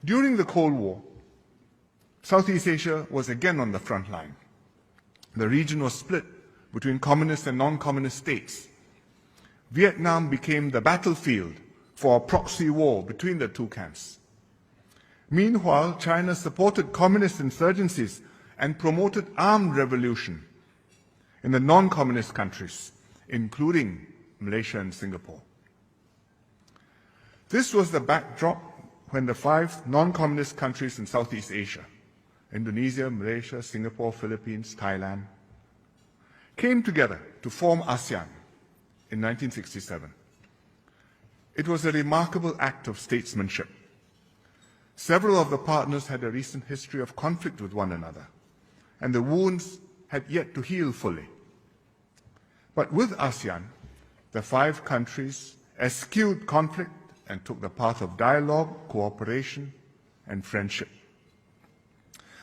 During the Cold War, Southeast Asia was again on the front line. The region was split between communist and non-communist states. Vietnam became the battlefield for a proxy war between the two camps. Meanwhile, China supported communist insurgencies and promoted armed revolution in the non-communist countries, including Malaysia and Singapore. This was the backdrop when the 5 non-communist countries in Southeast Asia, Indonesia, Malaysia, Singapore, Philippines, Thailand, came together to form ASEAN in 1967. It was a remarkable act of statesmanship. Several of the partners had a recent history of conflict with one another, and the wounds had yet to heal fully. But with ASEAN, the 5 countries eschewed conflict and took the path of dialogue, cooperation, and friendship.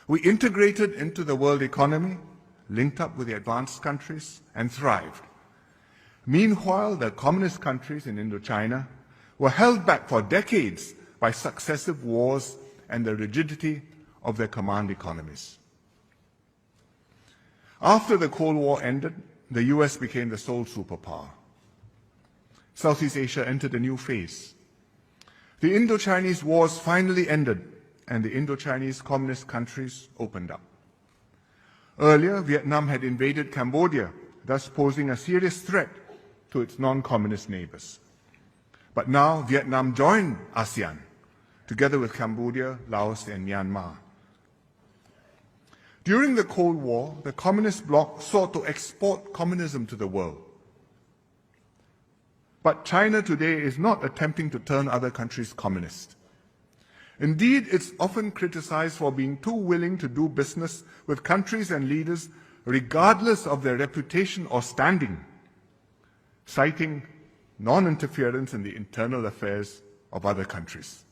We integrated into the world economy, linked up with the advanced countries, and thrived. Meanwhile, the communist countries in Indochina were held back for decades by successive wars and the rigidity of their command economies. After the Cold War ended, the US became the sole superpower. Southeast Asia entered a new phase. The Indo-Chinese Wars finally ended, and the Indo-Chinese communist countries opened up. Earlier, Vietnam had invaded Cambodia, thus posing a serious threat to its non-communist neighbors. But now Vietnam joined ASEAN, together with Cambodia, Laos, and Myanmar. During the Cold War, the Communist bloc sought to export communism to the world. But China today is not attempting to turn other countries communist. Indeed, it's often criticized for being too willing to do business with countries and leaders regardless of their reputation or standing, citing non-interference in the internal affairs of other countries.